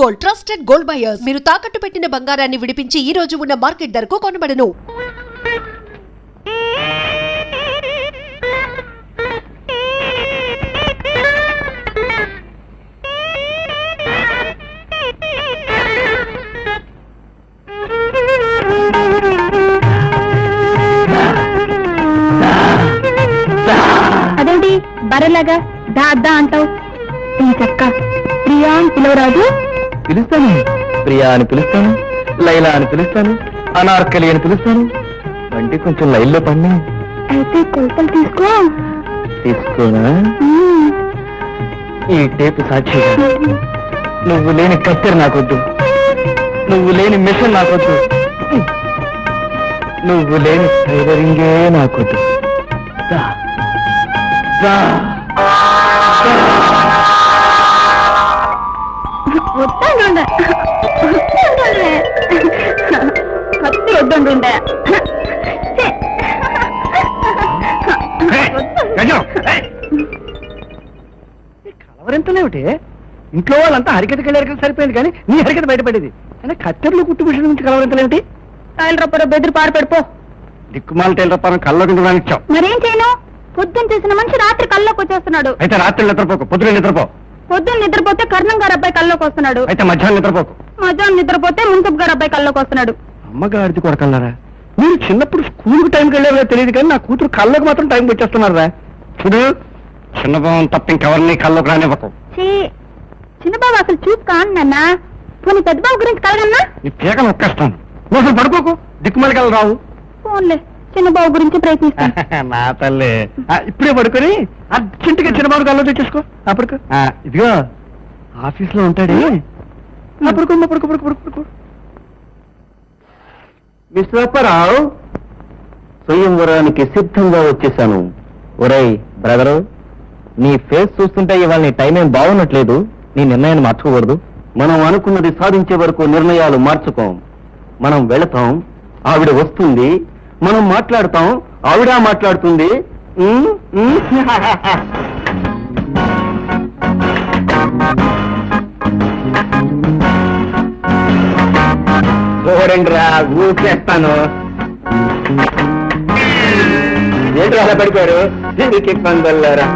Gold, trusted gold buyers. మీరు తాకట్టు పెట్టిన బంగారాన్ని విడిపించి ఈ రోజు ఉన్న మార్కెట్ ధరకు కొనబడను. అదేంటి బర్రెలాగా దా అద్దా అంటావు? ఈ చక్క ప్రియా అని పిలవరాదు? పిలుస్తాను, ప్రియా అని పిలుస్తాను, లైలా అని పిలుస్తాను, అనార్కలి అని పిలుస్తాను. వంటి కొంచెం లైన్లో పడినా అయితే కొలతలు తీసుకోనా? ఈ టేపు సాక్షి. నువ్వు లేని కత్తెర నాకొద్దు, నువ్వు లేని మిషన్ నాకొద్దు, నువ్వు లేని టైలరింగే నాకొద్దు. కత్తి వద్దంటుండే. కలవరెంతలేమిటి? ఇంట్లో వాళ్ళంతా హరికతకి వెళ్ళారు సరిపోయింది, కానీ నీ హరికత బయటపడేది. కానీ కత్తెరలు కుట్టు మిషన్ నుంచి కలవరెంతలేమిటి? టైల్ రప్పర బెదిరి పారిపెడిపో. దిక్కుమాల టైల్ రప్పరం కల్లో కింద రానిచ్చావు. మరేం చేయను? పొద్దున్న చేసిన మనిషి రాత్రి కల్లోకి వచ్చేస్తున్నాడు. అయితే రాత్రి నిద్రపోకు, పొద్దున నిద్రపో. పొద్దున్న నిద్రపోతే కర్ణం గారు అబ్బాయి కల్లోకి వస్తున్నాడు. అయితే మధ్యాహ్నం నిద్రపోకు. మధ్యాహ్నం నిద్రపోతే మున్సబ్ గారు అబ్బాయి కల్లోకి వస్తున్నాడు. అమ్మగారిది కొడకల్లారా, మీరు చిన్నప్పుడు స్కూల్కి టైంకి వెళ్ళారో తెలియదు, కానీ నా కూతురు కళ్ళకు మాత్రం టైంకి వచ్చేస్తున్నారా? చూడు, చిన్నబాబు తప్ప ఇంకెవరిని కళ్ళకు రానివ్వకు. చిన్నబాబు అసలు చూపు కాను నాన్న. పోనీ పెద్దబాబు గురించి కలగన్నా? నీ పీక నొక్కేస్తాను. నువ్వు అసలు పడుకోకు, దిక్కుమలకి వెళ్ళి రావు. ఫోన్లే, చిన్నబాబు గురించి ప్రయత్నిస్తాను. నా తల్లి, ఇప్పుడే పడుకొని అర్జెంటుగా చిన్నబాబు కళ్ళు తెచ్చేసుకో. అప్పటికు ఇదిగో ఆఫీస్ లో ఉంటాడే, పడుకో పడుకో పడుకో పడుకో. మిస్టర్ అప్పారావు, స్వయంవరానికి సిద్ధంగా వచ్చేసాను. ఒరేయ్ బ్రదరు, నీ ఫేస్ చూస్తుంటే ఇవాళ నీ టైం ఏం బాగున్నట్లేదు. నీ నిర్ణయాన్ని మార్చుకోకూడదు. మనం అనుకున్నది సాధించే వరకు నిర్ణయాలు మార్చుకోం. మనం వెళతాం, ఆవిడ వస్తుంది. మనం మాట్లాడతాం, ఆవిడ మాట్లాడుతుంది. చూడండిరా, ఊకేస్తాను. ఏంటి అలా పడిపోయారు? దీనికి ఇబ్బంది వెళ్ళారా?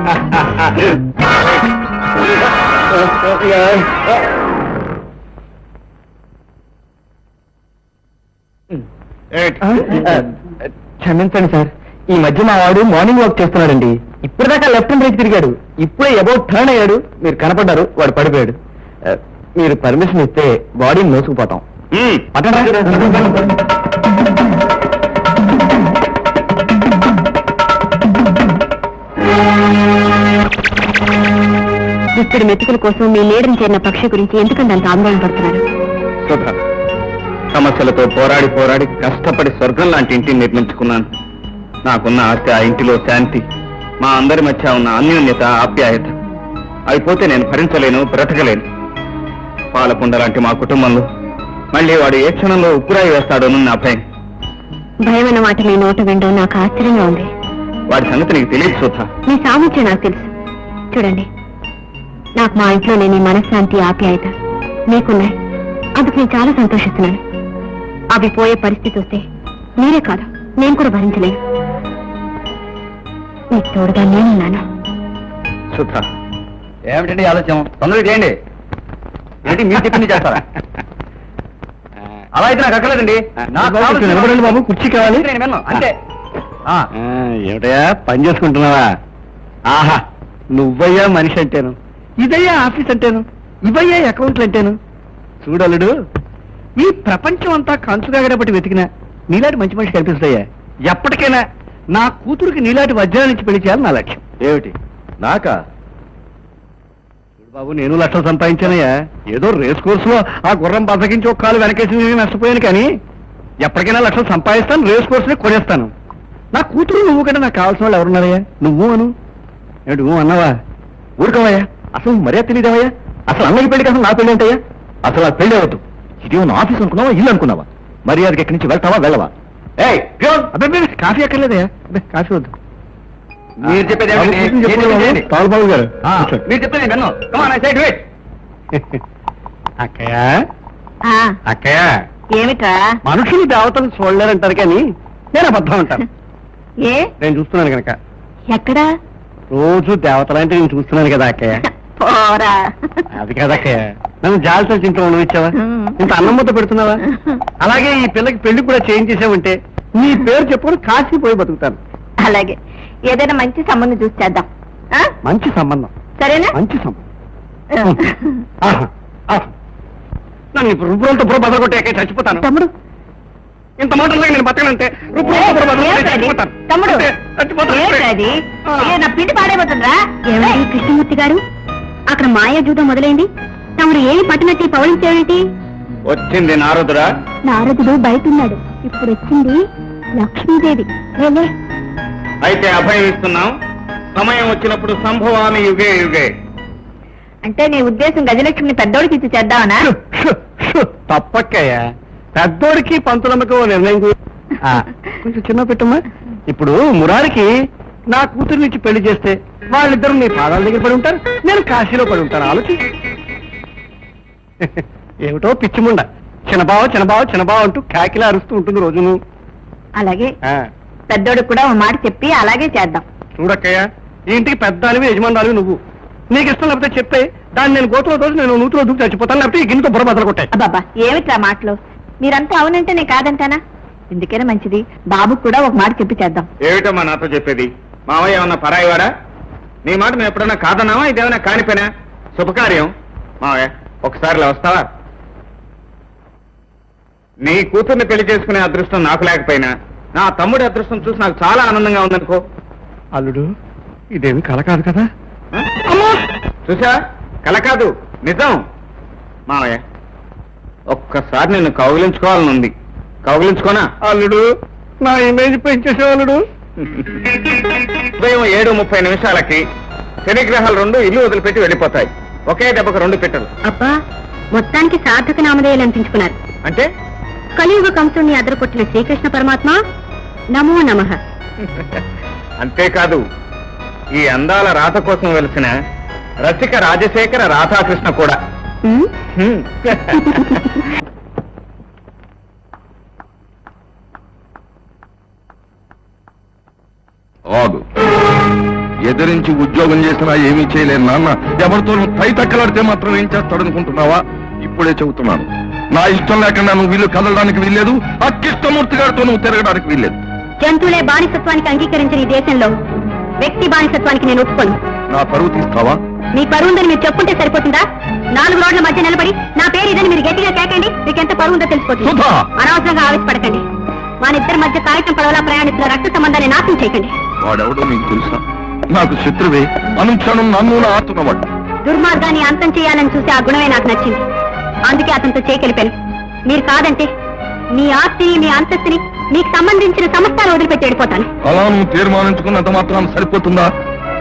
క్షమించండి సార్, ఈ మధ్య మా వాడు మార్నింగ్ వాక్ చేస్తున్నాడండి. ఇప్పటిదాకా లెఫ్ట్ అండ్ రైట్ తిరిగాడు, ఇప్పుడే అబౌట్ టర్న్ అయ్యాడు. మీరు కనపడ్డారు, వాడు పడిపోయాడు. మీరు పర్మిషన్ ఇస్తే బాడీని మోసుకుపోతాం. ఇక్కడి మెతుకుల కోసం మీ లీడర్ని చేరిన పక్షి గురించి ఎందుకంటే అంత ఆందోళన పడుతున్నారు? సుధా, సమస్యలతో పోరాడి పోరాడి కష్టపడి స్వర్గం లాంటి ఇంటిని నిర్మించుకున్నాను. నాకున్న ఆస్తి, ఆ ఇంటిలో శాంతి, మా అందరి మధ్య ఉన్న అన్యోన్యత, ఆప్యాయత అయిపోతే నేను భరించలేను, బ్రతకలేను. పాలకుండ లాంటి మా కుటుంబంలో మళ్ళీ వాడు ఏ క్షణంలో ఉప్పురాయి వేస్తాడోనని నా భయం. భయం అన్న మాట మీ నోట వినడం నాకు ఆశ్చర్యంగా ఉంది. వాడి సంగతి నీకు తెలియదు సుధా. మీ సామర్థ్యం నాకు తెలుసు. చూడండి, నాకు మా ఇంట్లో లేని మనశ్శాంతి, ఆప్యాయత మీకున్నాయి. అందుకు నేను చాలా సంతోషిస్తున్నాను. అవి పోయే పరిస్థితి వస్తే మీరే కాదు, నేను కూడా భరించలేను. మీకు తోడుగా నేనున్నాను. సుధా, ఏమిటండి ఆలోచన? తొందరగా చేయండి. ఏంటి మీరు చెప్పింది చేస్తారా? అలా అయితే నాకు అక్కర్లేదండి. బాబు, కుర్చీ కావాలి. అంతే. ఏమిటయ్యా పని చేసుకుంటున్నావా? ఆహా, నువ్వయ్యా మనిషి అంటేను, ఇదయ్యా ఆఫీస్ అంటేను, ఇవయ్యా అకౌంట్లు అంటేను. చూడలుడు, ఈ ప్రపంచం అంతా కంచుగాగడబట్టి వెతికినా నీలాంటి మంచి మనిషి కనిపిస్తాయా? ఎప్పటికైనా నా కూతురికి నీలాంటి వజ్రాల నుంచి పెళ్లి చేయాలి నా లక్ష్యం. ఏమిటి నాకా? బాబు, నేను లక్షలు సంపాదించానయ్యా. ఏదో రేస్ కోర్సులో ఆ గుర్రం బతకించి ఒక కాలు వెనకేసి నష్టపోయాను, కానీ ఎప్పటికైనా లక్షలు సంపాదిస్తాను, రేస్ కోర్సునే కొనేస్తాను. నా కూతురు నువ్వు కంటే నాకు కావాల్సిన వాళ్ళు ఎవరున్నారయ్యా? నువ్వు అను. ఏమిటి నువ్వు అన్నావా? ఊరుకోవయ్యా, అసలు మర్యాద తెలియదావయ్యా. అసలు అన్నయ్య పెళ్లికి అసలు నా పెళ్లి ఏంటయ్యా? అసలు ఆ పెళ్లి అవద్దు. ఇది నా ఆఫీస్ అనుకున్నావా, ఇల్లు అనుకున్నావా? మర్యాదకి ఎక్కడి నుంచి వెళ్తావా, వెళ్ళవా? కాఫీ ఎక్కర్లేదయ్యా, కాఫీ వద్దు. మీరు చెప్పేది తాళబాబు గారు, మీరు చెప్పేది అక్కయ్య ఆ, అక్కయ్య ఏమిట్రా? మనుషులు దేవతలు చూడలేరంటారు కానీ నేను అబద్ధం అంటాను. ఏ నేను చూస్తున్నాను కనుక ఎక్కడా? రోజు దేవతలంటే నేను చూస్తున్నాను కదా అక్కయ్య. పోరా. అది కదా అక్కయ్య, నన్ను జాలితో ఇంట్లో ఉండవిచ్చావా? ఇంత అన్నం ముద్ద పెడుతున్నావా? అలాగే ఈ పిల్లకి పెళ్లి కూడా చేయించేసావంటే నీ పేరు చెప్పుకొని కాశీ పోయి బతుకుతాను. అలాగే ఏదైనా మంచి సంబంధం చూసి చేద్దాం. ఆ? మంచి సంబంధం, సరేనా? మంచి సంబంధం. ఆహా, ఆహా. నన్ను ఇప్పుడు రుబ్బురంతో బుర్ర బదలగొట్టాక చచ్చిపోతాను. తమ్ముడు, ఇంత మాటల్లో నేను బతకనంటే రుబ్బురంతో బుర్ర బదలగొట్టి చచ్చిపోతాను. తమ్ముడు, అంతే, చచ్చిపోతాను. ఏంటది? ఆ. ఏ, నా పిండి పాడైపోతుందా? ఏమిటి కృష్ణమూర్తి గారు, అక్కడ మాయా జూదం మొదలైంది. తమరు ఏమి పట్టినట్టు పవలించేవేంటి? వచ్చింది నారదురా. నారదుడు బయట ఉన్నాడు. ఇప్పుడు వచ్చింది లక్ష్మీదేవి. వెళ్ళే. అయితే అభయం ఇస్తున్నాం. సమయం వచ్చినప్పుడు సంభవామి యుగే యుగే. అంటే నీ ఉద్దేశం గజలక్ష్మిని పెద్దోడికి ఇచ్చి చేద్దామనా? తప్పక్కయ్యా, పెద్దోడికి పంతులమ్మకి నిర్ణయం కొంచెం చిన్న పెట్టమ్మా. ఇప్పుడు మురారికి నా కూతురునిచ్చి పెళ్లి చేస్తే వాళ్ళిద్దరు నీ పాదాల దగ్గర పడి ఉంటారు, నేను కాశీలో పడి ఉంటాను. ఆలోచించి ఏమిటో పిచ్చిముండ చిన్నబావ చిన్నబావ చిన్నబావ అంటూ కాకిలా అరుస్తూ ఉంటుంది రోజును. అలాగే ఆ, పెద్దోడికి కూడా ఓ మాట చెప్పి అలాగే చేద్దాం. చూడక్కయ్యా, ఈ ఇంటికి పెద్దానివి యజమానురాలివి నువ్వు. నీకు ఇష్టం లేకపోతే చెప్తే దాన్ని నేను గోతులో రోజు నేను నూతులో దూకి చచ్చిపోతాను, లేకపోతే ఈ గిన్నెతో బుర్ర బద్దలు కొట్టాయి. అబ్బాబా, ఏమిట్రా మాటలు? మీరంతా అవునంటే నేను కాదంటానా? ఎందుకైనా మంచిది, బాబుకు కూడా ఒక మాట చెప్పి చేద్దాం. ఏమిటమ్మా నాతో చెప్పేది? మావయ్య ఏమన్నా పరాయివాడా? నీ మాట మేము ఎప్పుడన్నా కాదన్నావా? ఇదేమన్నా కానిపోయినా శుభకార్యం. మావయ్య ఒకసారి ఇలా వస్తావా? నీ కూతుర్ని పెళ్లి చేసుకునే అదృష్టం నాకు లేకపోయినా నా తమ్ముడి అదృష్టం చూసి నాకు చాలా ఆనందంగా ఉందనుకో. అల్లుడు, ఇదేమి కల కాదు కదా? ఆ? చూసా, కల కాదు, నిజం. మావయ్య ఒక్కసారి నిన్ను కౌగిలించుకోవాలని ఉంది. కౌగిలించుకోనా? అల్లుడు, నా ఇమేజ్ పెంచేసే అల్లుడు. ఉదయం 7:30 శనిగ్రహాలు రెండు ఇల్లు వదిలిపెట్టి వెళ్ళిపోతాయి. ఒకే దెబ్బకు రెండు పిట్టలు. అబ్బా, మొత్తానికి సార్థక నామధేయాలు అనిపించుకున్నారు. అంటే కలియుగ కంసుని అదరకొట్టిన శ్రీకృష్ణ పరమాత్మ నమో నమః. అంతేకాదు, ఈ అందాల రాత కోసం వెలిసిన రసిక రాజశేఖర రాధాకృష్ణ కూడా. ఉమ్, హ్మ్. ఆగు. ఎదిరించి ఉద్యోగం చేసినా ఏమీ చేయలేను నాన్న. ఎవరితోనూ పై తక్కలాడితే మాత్రం ఏం చేస్తాడనుకుంటున్నావా? ఇప్పుడే చెబుతున్నాను, నా ఇష్టం లేకుండా నువ్వు వీళ్ళు కదలడానికి వీల్లేదు, ఆ కృష్ణమూర్తి గారితో నువ్వు తిరగడానికి వీల్లేదు. జంతువులే బానిసత్వానికి అంగీకరించిన ఈ దేశంలో వ్యక్తి బానిసత్వానికి నేను ఒప్పుకోను. నా పరువు తీస్తావా? మీ పరువు ఉందని మీరు చెప్పుంటే సరిపోతుందా? 4 రోడ్ల మధ్య నిలబడి నా పేరు ఇదని మీరు గట్టిగా కేకండి, మీకు ఎంత పరువు ఉందో తెలిసిపోతుంది. సుధా! అనవసరంగా ఆవేశపడకండి. మన ఇద్దరి మధ్య కాగితం పడవలా ప్రయాణిస్తున్న రక్త సంబంధాన్ని నాశనం చేయకండి. వాడెవడో నీకు తెలుసా? నాకు శత్రువే, అనుక్షణం నన్ను ఆడుతున్నవాడు. దుర్మార్గాన్ని అంతం చేయాలని చూసే ఆ గుణమే నాకు నచ్చింది. అందుకే అతనితో చేయగలిపాను. మీరు కాదంటే మీ ఆస్తిని, మీ అంతస్తుని, మీకు సంబంధించిన సమస్తాన్ని వదిలిపెట్టి వెళ్ళిపోతాను. అలా నువ్వు తీర్మానించుకున్నంత మాత్రాన్ని సరిపోతుందా?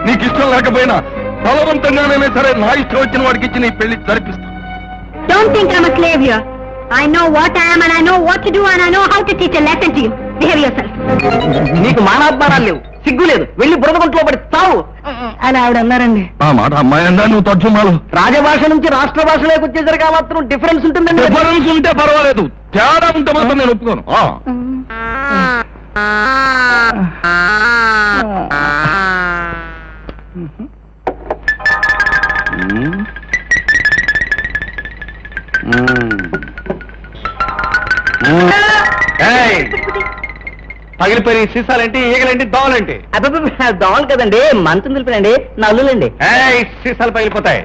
నీకు ఇష్టం లేకపోయినా బలవంతంగానే సరే నా ఇష్టం వచ్చిన వాడికి ఇచ్చి నీ పెళ్లి జరిపిస్తా. Don't think I'm a slave here. I know what I am and I know what to do and I know how to teach a lesson to you. Behave yourself. నీకు మానాత్మారాలు లేవు, సిగ్గు లేదు, వెళ్ళి బురదగుంట్లో పడి తావు అని ఆవిడ అన్నారండి. ఆ మాట అమ్మాయి అందా నువ్వు తర్జుమాలు. రాజభాష నుంచి రాష్ట్ర భాషలోకి వచ్చేసరికి ఆ మాత్రం డిఫరెన్స్ ఉంటుందండి. డిఫరెన్స్ ఉంటే పర్వాలేదు, తేడా ఉంటే మాత్రం నేను ఒప్పుకోను. ఏయ్, పగిలిపోయిన ఈ సీసాలేంటి, ఈగలేంటి, దోవలేంటి? అబ్బబ్బబ్బ, దోమలు కదండి, మంచం తెలిపినండి, నల్లులండి. ఏయ్, సీసాలు పగిలిపోతాయి.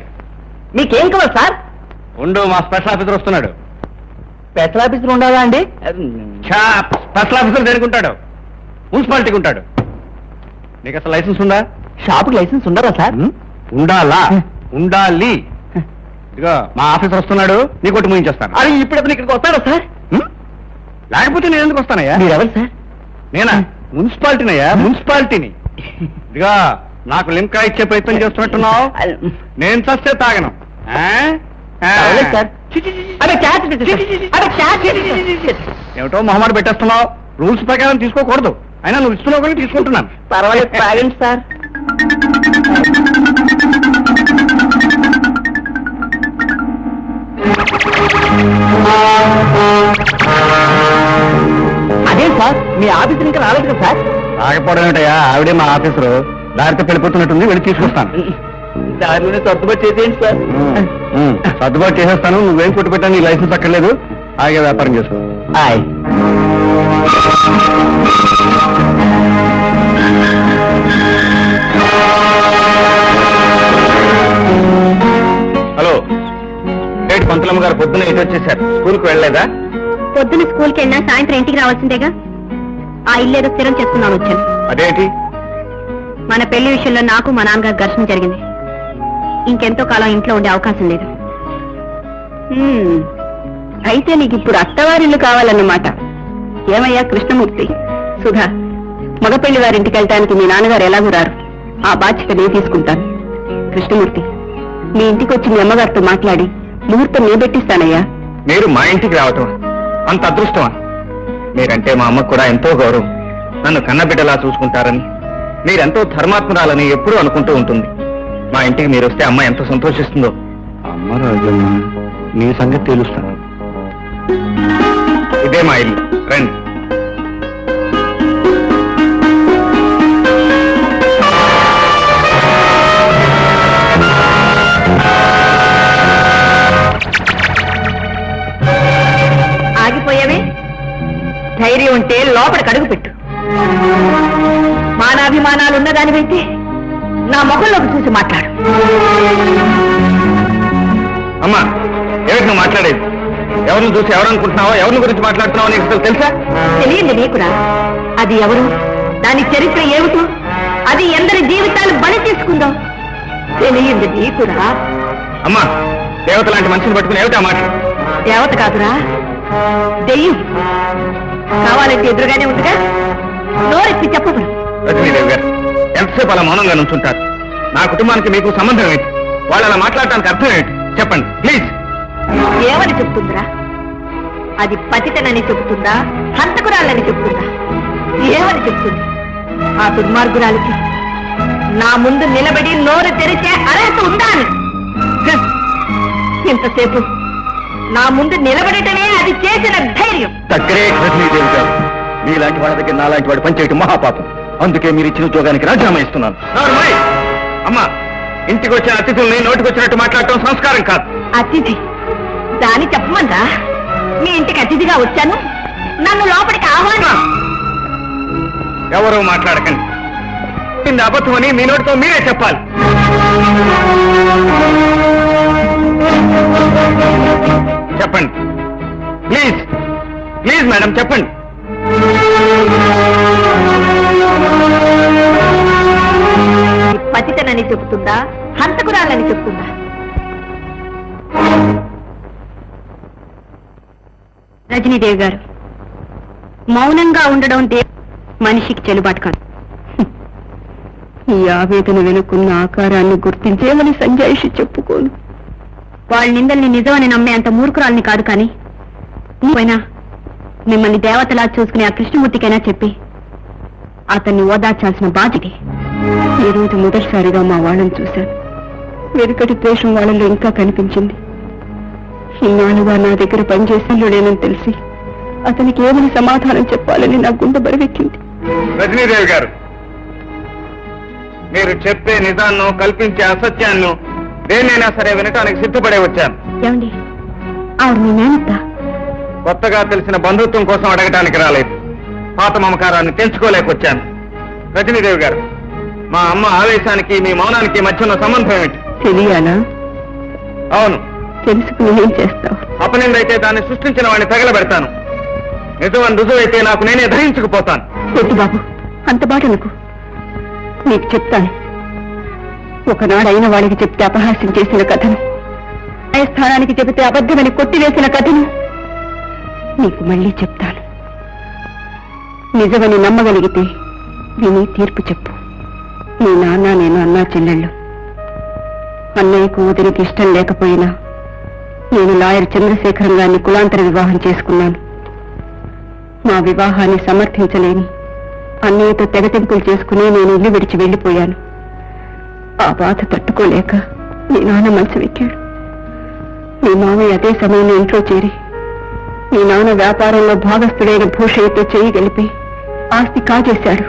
మీకేం కావాలి సార్? ఉండు, మా స్పెషల్ ఆఫీసర్ వస్తున్నాడు. స్పెషల్ ఆఫీసర్ ఉండాలా అండి? స్పెషల్ ఆఫీసర్ దేనికుంటాడు? మున్సిపాలిటీకి ఉంటాడు. నీకు అసలు లైసెన్స్ ఉందా? షాపుకి లైసెన్స్ ఉండరా సార్? ఉండాలా? ఉండాలి. ఇదిగో మా ఆఫీసర్ వస్తున్నాడు, నీ కొట్టి ముగించేస్తాను. అది ఇప్పుడు ఇక్కడికి వస్తారా సార్? లేకపోతే నేను ఎందుకు వస్తానయ్యా? మీరెవరు సార్? నేనా? మున్సిపాలిటీనయ్యా, మున్సిపాలిటీని. ఇదిగా నాకు లింకా ఇచ్చే ప్రయత్నం చేస్తున్నట్టున్నావు. నేను చస్తే తాగను. ఆ? ఆ. పర్వాలేదు సార్. అదే క్యాచ్ ఏమిటో మొహమాట పెట్టేస్తున్నావు. రూల్స్ ప్రకారం తీసుకోకూడదు, అయినా నువ్వు ఇస్తున్నావు కానీ తీసుకుంటున్నాను. పర్వాలేదు, తాగండి సార్. అదే సార్ మీ ఆఫీస్ ఇంకా రాలేదు కదా సార్. రాకపోవడం ఏంటయ్యా, ఆవిడే మా ఆఫీసరు. దారితో వెళ్ళిపోతున్నట్టుంది, వెళ్ళి తీసుకొస్తాను. దారిలోనే సర్దుబాటు చేసేయండి సార్. సర్దుబాటు చేసేస్తాను. నువ్వేం కొట్టు పెట్టా, నీ లైసెన్స్ అక్కర్లేదు. ఆగే వ్యాపారం చేసుకో. ఆయ్. హలో, డేట్ పంతులమ్మ గారు పొద్దున్న ఇటు వచ్చేసారు. స్కూల్కి వెళ్ళలేదా? పొద్దున్న స్కూల్కి వెళ్ళినా సాయంత్రం ఇంటికి రావాల్సిందేగా. ఆ ఇల్లు ఏదో స్థిరం చేసుకున్నాను వచ్చాను. అదేంటి? మన పెళ్లి విషయంలో నాకు మా నాన్నగారు ఘర్షణ జరిగింది. ఇంకెంతో కాలం ఇంట్లో ఉండే అవకాశం లేదు. అయితే నీకు ఇప్పుడు అత్తవారిల్లు కావాలన్నమాట. ఏమయ్యా కృష్ణమూర్తి, సుధా, మగపెళ్లి వారింటికి వెళ్ళటానికి మీ నాన్నగారు ఎలాగూ రారు. ఆ బాధ్యత నేను తీసుకుంటాను. కృష్ణమూర్తి, మీ ఇంటికి వచ్చి మీ అమ్మగారితో మాట్లాడి ముహూర్తం నేను పెట్టిస్తానయ్యా. మీరు మా ఇంటికి రావటం అంత అదృష్టమా? మీరంటే మా అమ్మకు కూడా ఎంతో గౌరవం. నన్ను కన్నబిడ్డలా చూసుకుంటారని, మీరెంతో ధర్మాత్మరాలని ఎప్పుడూ అనుకుంటూ ఉంటుంది. మా ఇంటికి మీరు వస్తే అమ్మ ఎంత సంతోషిస్తుందో. అమ్మ రాజమ్మ, నీ సంగతి తెలుస్తాను. ఇదే మా ఇల్లు, రండి. ఆగిపోయావే? ధైర్యం ఉంటే లోపలికి అడుగు పెట్టు. మానాభిమానాలు ఉన్నదానివైతే నా ముఖంలోకి చూసి మాట్లాడు. అమ్మా, ఎవరికి నువ్వు మాట్లాడేది? ఎవరిని చూసి ఎవరనుకుంటున్నావో, ఎవరిని గురించి మాట్లాడుతున్నావో నీకు అసలు తెలుసా? తెలియంది నీకురా. అది ఎవరు, దాని చరిత్ర ఏమిటో, అది ఎందరి జీవితాలు బలి తీసుకుందాం తెలియంది నీకురా. అమ్మా, దేవత లాంటి మనిషిని పట్టుకుని ఏమిటా మాట? దేవత కాదురా, దెయ్యం. కావాలంటే ఎదురుగానే ఉందిగా, నోరెత్తి చెప్పదు. రజనీదేవి గారు, ఎంతసేపు అలా మౌనంగా నుంచుంటారు? నా కుటుంబానికి మీకు సంబంధం ఏంటి? వాళ్ళు అలా మాట్లాడటానికి అర్థం ఏంటి? చెప్పండి ప్లీజ్. ఏమని చెప్తుందిరా? అది పతితనని చెబుతుందా, హంతకురాలని చెబుతుందా? ఏమని చెప్తుంది? ఆ దుర్మార్గురాలికి నా ముందు నిలబడి నోరు తెరిచే అర్హత ఉందా అని. ఇంతసేపు నా ముందు నిలబడటమే అది చేసిన ధైర్యం. దగ్గరే రజనీదేవి గారు, మీలాంటి వాళ్ళ దగ్గర నాలాంటి వాడు పనిచేయటం మహాపాపం. అందుకే మీరు ఇచ్చిన ఉద్యోగానికి రాజీనామా ఇస్తున్నాను. నోర్మై! అమ్మా, ఇంటికి వచ్చిన అతిథుల్ని నోటికి వచ్చినట్టు మాట్లాడటం సంస్కారం కాదు. అతిథి దాని చెప్పమందా? మీ ఇంటికి అతిథిగా వచ్చాను, నన్ను లోపలికి ఆహ్వానం. ఎవరూ మాట్లాడకండి. ఇది అబద్ధమని మీ నోటితో మీరే చెప్పాలి. చెప్పండి ప్లీజ్. ప్లీజ్ మేడం, చెప్పండి. పతితనని చెబుతుందా, హంతకురాలని చెబుతుందా? రజనీదేవి గారు, మౌనంగా ఉండడం మనిషికి చెలుబాటు కాదు. ఈ ఆవేదన వెనుకున్న ఆకారాన్ని గుర్తించేమని సంజాయిషి చెప్పుకోను. వాళ్ళ నిందల్ని నిజమని నమ్మే అంత మూర్ఖురాల్ని కాదు. కానీ పోయినా మిమ్మల్ని దేవతలా చూసుకునే ఆ కృష్ణమూర్తికైనా చెప్పి అతన్ని ఓదార్చాల్సిన బాధ్యత. ఈ రోజు మొదటిసారిగా మా వాళ్ళని చూశాను. వెనుకటి ద్వేషం వాళ్ళలో ఇంకా కనిపించింది. ఇన్నాళ్ళుగా నా దగ్గర పనిచేసినలో లేనని తెలిసి అతనికి ఏమని సమాధానం చెప్పాలని నా గుండె బరువెక్కింది. రజనీదేవి గారు, మీరు చెప్పే నిజాన్ని, కల్పించే అసత్యాన్ని దేన్నైనా సరే వినటానికి సిద్ధపడే వచ్చాను. ఏమండి, ఆవిడ మీ మేనత్త? కొత్తగా తెలిసిన బంధుత్వం కోసం అడగటానికి రాలేదు. పాత మమకారాన్ని తెంచుకోలేకొచ్చాను. రజనీదేవి గారు, మా అమ్మ ఆవేశానికి మీ మౌనానికి మధ్య ఉన్న సంబంధం ఏమిటి? తెలియాలా? అవును. తెలుసుకుని ఏం చేస్తావు? అపనిందైతే దాన్ని సృష్టించిన వాడిని తగలబెడతాను. నిజమని రుజువైతే నాకు నేనే దహించుకుపోతాను. కొట్టు బాబు, అంత బాట అనుకు. నీకు చెప్తాను. ఒకనాడు అయిన వాడికి చెప్తే అపహాస్యం చేసిన కథను, స్థానానికి చెబితే అబద్ధమని కొట్టివేసిన కథను నీకు మళ్ళీ చెప్తాను. నిజమని నమ్మగలిగితే విని తీర్పు చెప్పు. నీ నాన్న, నేను అన్నా చెల్లెళ్ళు. అన్నయ్యకు వదిలికి ఇష్టం లేకపోయినా నేను లాయర్ చంద్రశేఖరం గారిని కులాంతర వివాహం చేసుకున్నాను. మా వివాహాన్ని సమర్థించలేని అన్నయ్యతో తెగతింపులు చేసుకుని నేను ఇల్లు విడిచి వెళ్లిపోయాను. ఆ బాధ తట్టుకోలేక నీ నాన్న మనసు వెక్కాడు. మీ మామయ్య అదే సమయంలో ఇంట్లో చేరి మీ నాన్న వ్యాపారంలో భాగస్థుడైన భూషయ్యతో చేయి గలిపి ఆస్తి కాజేశాడు.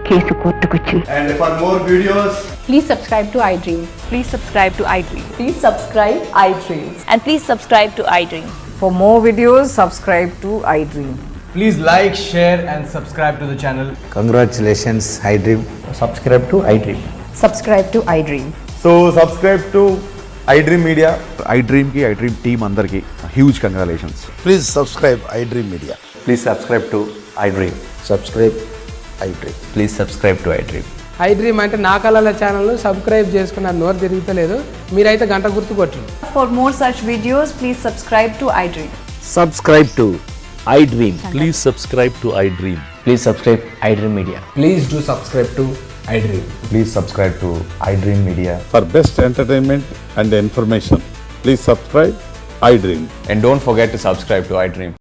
Case కోర్టుకొచ్చింది. And for more videos, Please subscribe to iDream. Please subscribe to iDream. Please subscribe iDream. And please subscribe to iDream. For more videos, subscribe to iDream. please like, share and subscribe to the channel. Congratulations, iDream. Subscribe to iDream. Subscribe to iDream. So subscribe to iDream Media. iDream కి iDream team అందరికి huge congratulations. Please subscribe iDream Media. Please subscribe to iDream. Subscribe iDream. Please subscribe to iDream. iDream అంటే నా కళల channel subscribe చేసుకున్న నోరు తిరుగుతలేదు. మీరైతే గంట గుర్తు కొట్టండి. For more such videos, please subscribe to iDream. Subscribe to iDream. Please subscribe to iDream. Please subscribe iDream Media. Please do subscribe to iDream. Please subscribe to iDream Media. For best entertainment and information, please subscribe iDream. And don't forget to subscribe to iDream.